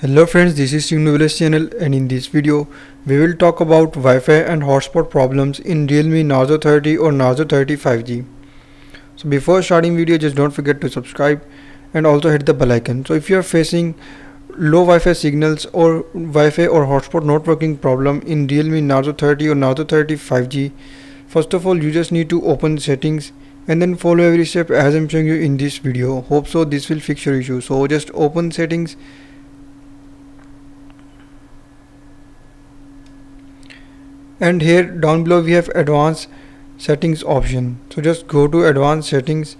Hello friends, this is Village channel, and in this video we will talk about Wi-Fi and hotspot problems in Realme Narzo 30 or Narzo 30 5G. So before starting video, just don't forget to subscribe and also hit the bell icon. So if you are facing low Wi-Fi signals or Wi-Fi or hotspot not working problem in Realme Narzo 30 or Narzo 30 5G, first of all you just need to open settings and then follow every step as I'm showing you in this video. Hope so this will fix your issue. So just open settings, and here down below we have advanced settings option. So just go to advanced settings